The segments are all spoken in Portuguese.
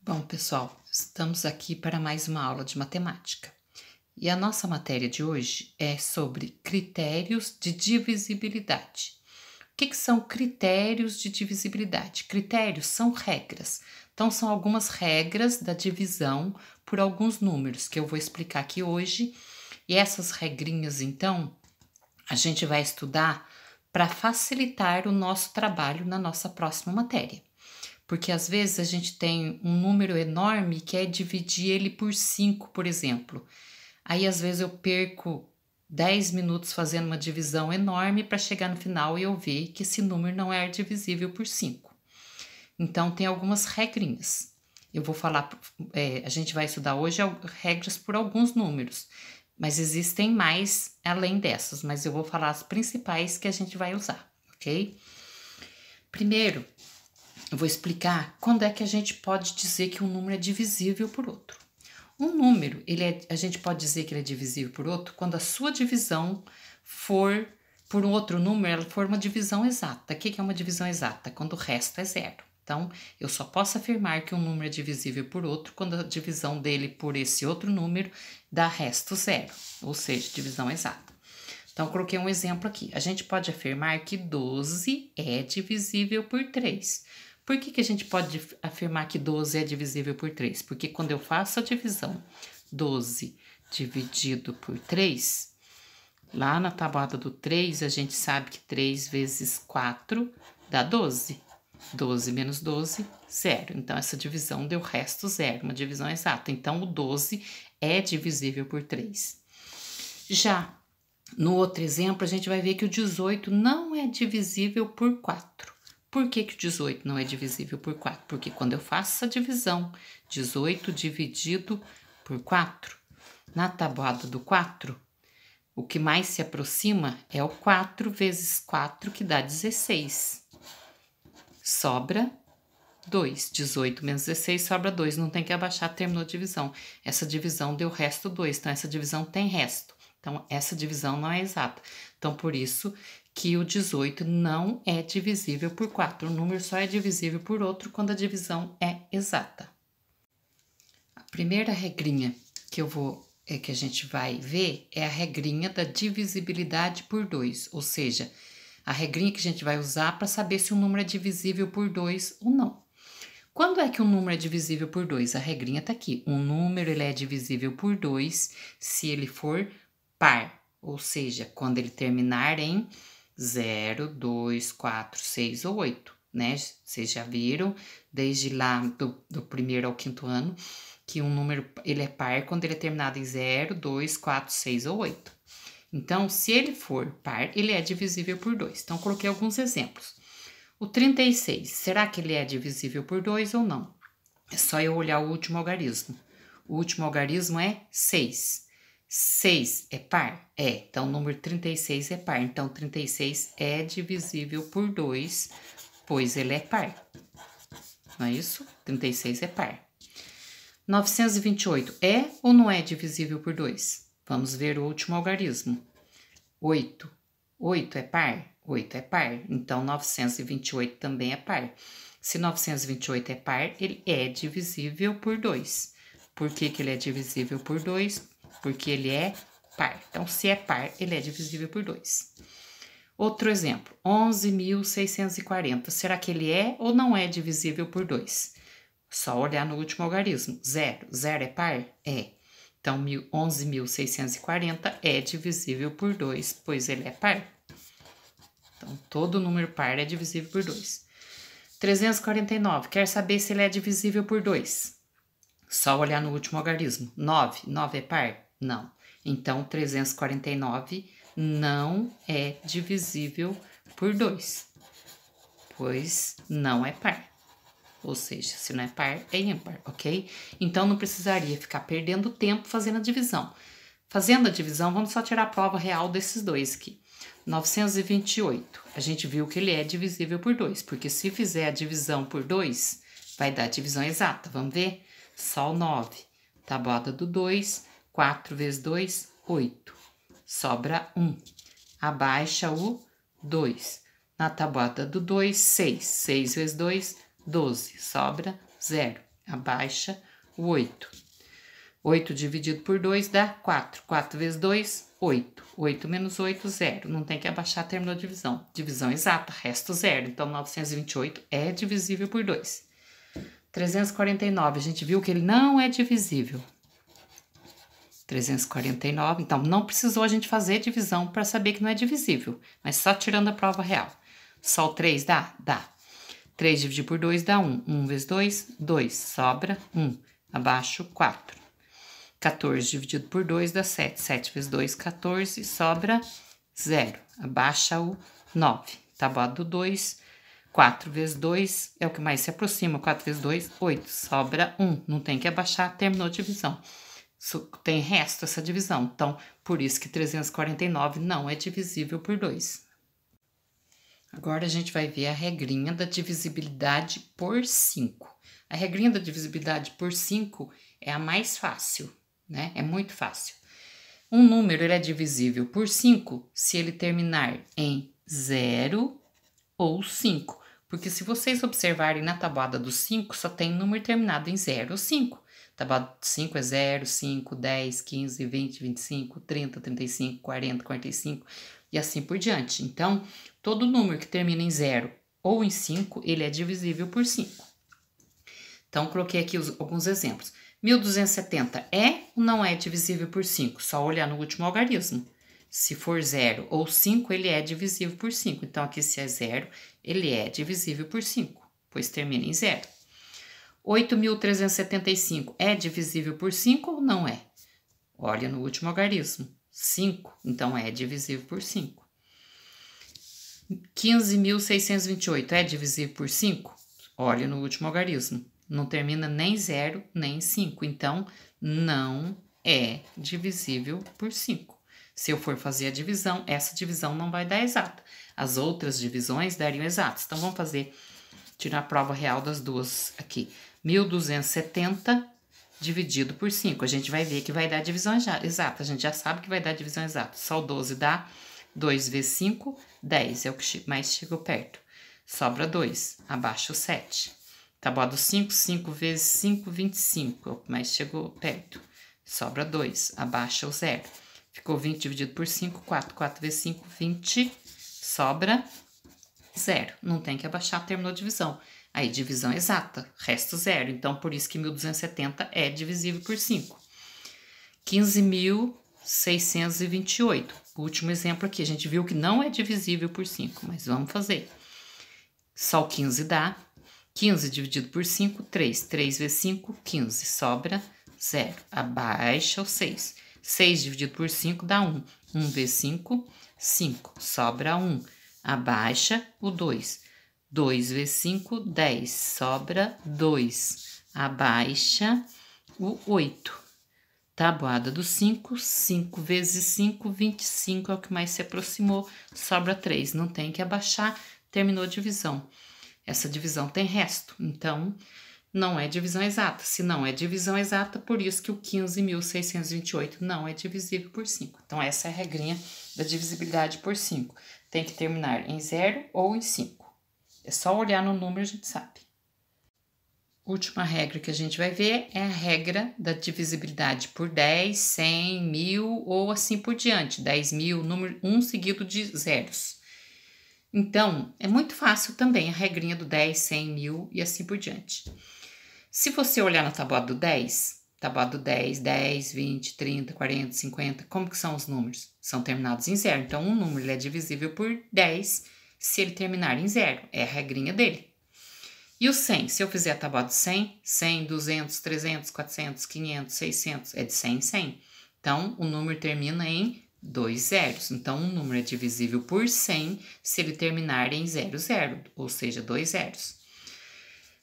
Bom, pessoal, estamos aqui para mais uma aula de matemática. E a nossa matéria de hoje é sobre critérios de divisibilidade. O que são critérios de divisibilidade? Critérios são regras. Então, são algumas regras da divisão por alguns números que eu vou explicar aqui hoje. E essas regrinhas, então, a gente vai estudar para facilitar o nosso trabalho na nossa próxima matéria. Porque às vezes a gente tem um número enorme e quer dividir ele por 5, por exemplo. Aí às vezes eu perco 10 minutos fazendo uma divisão enorme para chegar no final e eu ver que esse número não é divisível por 5. Então tem algumas regrinhas. Eu vou falar, a gente vai estudar hoje regras por alguns números, mas existem mais além dessas, mas eu vou falar as principais que a gente vai usar, ok? Primeiro, eu vou explicar quando é que a gente pode dizer que um número é divisível por outro. Um número, a gente pode dizer que ele é divisível por outro quando a sua divisão for por um outro número, ela for uma divisão exata. O que é uma divisão exata? Quando o resto é zero. Então, eu só posso afirmar que um número é divisível por outro quando a divisão dele por esse outro número dá resto zero, ou seja, divisão exata. Então, eu coloquei um exemplo aqui. A gente pode afirmar que 12 é divisível por 3. Por que a gente pode afirmar que 12 é divisível por 3? Porque quando eu faço a divisão 12 dividido por 3, lá na tabuada do 3, a gente sabe que 3 vezes 4 dá 12. 12 menos 12, 0. Então, essa divisão deu resto zero, uma divisão exata. Então, o 12 é divisível por 3. Já no outro exemplo, a gente vai ver que o 18 não é divisível por 4. Por que o 18 não é divisível por 4? Porque quando eu faço essa divisão, 18 dividido por 4, na tabuada do 4, o que mais se aproxima é o 4 vezes 4, que dá 16. Sobra 2. 18 menos 16 sobra 2. Não tem que abaixar, terminou a divisão. Essa divisão deu resto 2, então essa divisão tem resto. Então, essa divisão não é exata. Então, por isso que o 18 não é divisível por 4. O número só é divisível por outro quando a divisão é exata. A primeira regrinha que a gente vai ver é a regrinha da divisibilidade por 2, ou seja, a regrinha que a gente vai usar para saber se um número é divisível por 2 ou não. Quando é que um número é divisível por 2? A regrinha está aqui. Um número ele é divisível por 2 se ele for par, ou seja, quando ele terminar em 0, 2, 4, 6 ou 8, né? Vocês já viram, desde lá do primeiro ao quinto ano, que um número ele é par quando ele é terminado em 0, 2, 4, 6 ou 8. Então, se ele for par, ele é divisível por 2. Então, coloquei alguns exemplos. O 36, será que ele é divisível por 2 ou não? É só eu olhar o último algarismo. O último algarismo é 6. 6 é par? É. Então, o número 36 é par. Então, 36 é divisível por 2, pois ele é par. Não é isso? 36 é par. 928 é ou não é divisível por 2? Vamos ver o último algarismo. 8. 8 é par? 8 é par. Então, 928 também é par. Se 928 é par, ele é divisível por 2. Por que ele é divisível por 2? Porque ele é par. Então, se é par, ele é divisível por 2. Outro exemplo, 11.640. Será que ele é ou não é divisível por 2? Só olhar no último algarismo. 0. 0 é par? É. Então, 11.640 é divisível por 2, pois ele é par. Então, todo número par é divisível por 2. 349. Quer saber se ele é divisível por 2? Só olhar no último algarismo. 9. 9 é par? Não. Então, 349 não é divisível por 2, pois não é par. Ou seja, se não é par, é ímpar, ok? Então, não precisaria ficar perdendo tempo fazendo a divisão. Fazendo a divisão, vamos só tirar a prova real desses dois aqui. 928, a gente viu que ele é divisível por 2, porque se fizer a divisão por 2, vai dar a divisão exata. Vamos ver? Só o 9. Tabuada do 2, 4 vezes 2, 8. Sobra 1. Abaixa o 2. Na tabuada do 2, 6. 6 vezes 2, 12. Sobra 0. abaixa o 8. 8 dividido por 2 dá 4. 4 vezes 2, 8. 8 menos 8, 0. Não tem que abaixar, terminou a divisão. Divisão exata, resto 0. Então, 928 é divisível por 2. 349, a gente viu que ele não é divisível. 349, então não precisou a gente fazer divisão para saber que não é divisível, mas só tirando a prova real. Só o 3 dá? Dá. 3 dividido por 2 dá 1. 1 vezes 2, 2. Sobra 1. Abaixo, 4. 14 dividido por 2 dá 7. 7 vezes 2, 14. Sobra 0. Abaixa o 9. Tabuada do 2. 4 vezes 2 é o que mais se aproxima. 4 vezes 2, 8. Sobra 1. Não tem que abaixar, terminou a divisão. Tem resto essa divisão. Então, por isso que 349 não é divisível por 2. Agora, a gente vai ver a regrinha da divisibilidade por 5. A regrinha da divisibilidade por 5 é a mais fácil, né? É muito fácil. Um número ele é divisível por 5 se ele terminar em 0 ou 5. Porque se vocês observarem na tabuada do 5, só tem número terminado em 0 ou 5. Tabuada do 5 é 0, 5, 10, 15, 20, 25, 30, 35, 40, 45 e assim por diante. Então, todo número que termina em 0 ou em 5, ele é divisível por 5. Então, coloquei aqui alguns exemplos. 1270 é ou não é divisível por 5? Só olhar no último algarismo. Se for 0 ou 5, ele é divisível por 5. Então, aqui se é 0, ele é divisível por 5, pois termina em 0. 8.375 é divisível por 5 ou não é? Olha no último algarismo. 5, então é divisível por 5. 15.628 é divisível por 5? Olha no último algarismo. Não termina nem 0, nem 5. Então, não é divisível por 5. Se eu for fazer a divisão, essa divisão não vai dar exata. As outras divisões dariam exatas. Então, vamos tirar a prova real das duas aqui. 1.270 dividido por 5. A gente vai ver que vai dar divisão exata. A gente já sabe que vai dar divisão exata. Só o 12 dá 2 vezes 5, 10. É o que mais chegou perto. Sobra 2. Abaixo o 7. Tabuada do 5, 5 vezes 5, 25. É o que mais chegou perto. Sobra 2. Abaixa o 0. Ficou 20 dividido por 5, 4. 4 vezes 5, 20. Sobra 0. Não tem que abaixar, terminou a divisão. Aí, divisão exata, resto 0. Então, por isso que 1.270 é divisível por 5. 15.628. O último exemplo aqui, a gente viu que não é divisível por 5, mas vamos fazer. Só o 15 dá. 15 dividido por 5, 3. 3 vezes 5, 15. Sobra 0. Abaixa o 6. 6 dividido por 5 dá 1. 1 vezes 5, 5. Sobra 1. Abaixa o 2. 2 vezes 5, 10. Sobra 2. Abaixa o 8. Tabuada do 5. 5 vezes 5, 25. É o que mais se aproximou. Sobra 3. Não tem que abaixar. Terminou a divisão. Essa divisão tem resto. Então, não é divisão exata. Se não é divisão exata, por isso que o 15.628 não é divisível por 5. Então, essa é a regrinha da divisibilidade por 5. Tem que terminar em 0 ou em 5. É só olhar no número, a gente sabe. Última regra que a gente vai ver é a regra da divisibilidade por 10, 100, 1000 ou assim por diante. 10.000, número 1 seguido de zeros. Então, é muito fácil também a regrinha do 10, 100, 1000 e assim por diante. Se você olhar na tabuada do 10, 10, 20, 30, 40, 50, como que são os números? São terminados em 0. Então, um número ele é divisível por 10 se ele terminar em 0. É a regrinha dele. E o 100? Se eu fizer a tabuada do 100, 100, 200, 300, 400, 500, 600, é de 100 em 100. Então, o número termina em 2 zeros. Então, um número é divisível por 100 se ele terminar em 00, ou seja, 2 zeros.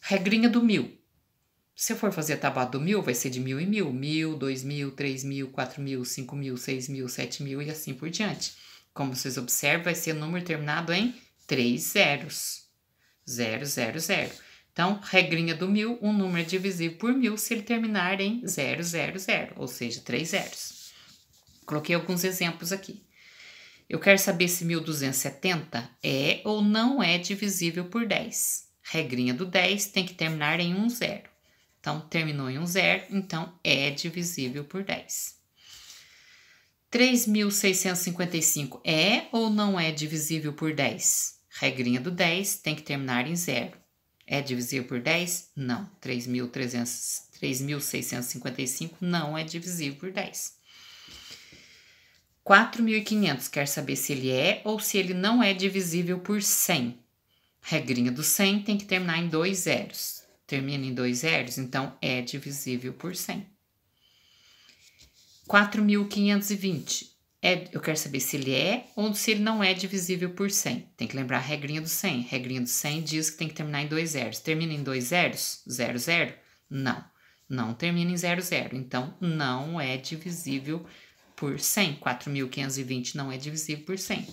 Regrinha do 1000. Se eu for fazer a tabuada do 1000, vai ser de 1000 em 1000. 1000, 2000, 3000, 4000, 5000, 6000, 7000 e assim por diante. Como vocês observam, vai ser número terminado em 3 zeros. 0, 0, 0. Então, regrinha do 1000, um número é divisível por 1000 se ele terminar em 0, 0, 0, ou seja, 3 zeros. Coloquei alguns exemplos aqui. Eu quero saber se 1270 é ou não é divisível por 10. Regrinha do 10 tem que terminar em 1 zero. Então, terminou em um zero, então é divisível por 10. 3.655 é ou não é divisível por 10? Regrinha do 10 tem que terminar em zero. É divisível por 10? Não. 3.655 não é divisível por 10. 4.500 quer saber se ele é ou se ele não é divisível por 100. Regrinha do 100 tem que terminar em 2 zeros. Termina em 2 zeros, então é divisível por 100. 4.520. Eu quero saber se ele é ou se ele não é divisível por 100. Tem que lembrar a regrinha do 100. A regrinha do 100 diz que tem que terminar em 2 zeros. Termina em 2 zeros? 0, 0? Não. Não termina em 0, 0. Então, não é divisível por 100. 4.520 não é divisível por 100.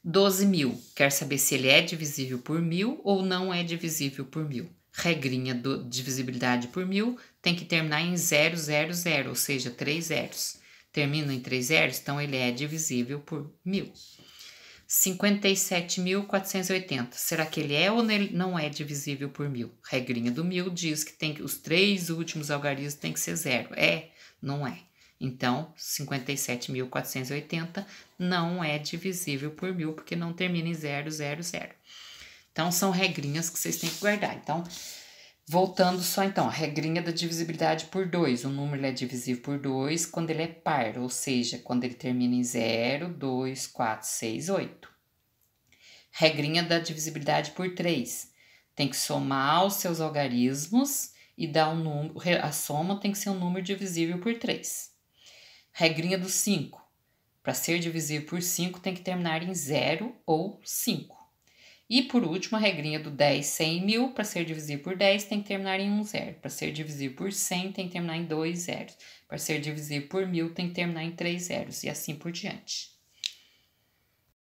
12.000. Quer saber se ele é divisível por 1.000 ou não é divisível por 1.000. Regrinha de divisibilidade por 1.000 tem que terminar em 0, 0, 0, ou seja, 3 zeros. Termina em 3 zeros, então ele é divisível por 1.000. 57.480. Será que ele é ou ele não é divisível por 1.000? Regrinha do 1.000 diz que os 3 últimos algarismos tem que ser zero. É? Não é. Então, 57.480 não é divisível por 1.000, porque não termina em 0, 0, 0. Então, são regrinhas que vocês têm que guardar. Então, voltando só então, a regrinha da divisibilidade por 2. O número é divisível por 2 quando ele é par, ou seja, quando ele termina em 0, 2, 4, 6, 8. Regrinha da divisibilidade por 3. Tem que somar os seus algarismos e dar um número. A soma tem que ser um número divisível por 3. Regrinha do 5. Para ser divisível por 5, tem que terminar em 0 ou 5. E, por último, a regrinha do 10, 100 e 1.000. Para ser divisível por 10, tem que terminar em 1 zero. Para ser divisível por 100, tem que terminar em 2 zeros. Para ser divisível por 1.000, tem que terminar em 3 zeros. E assim por diante.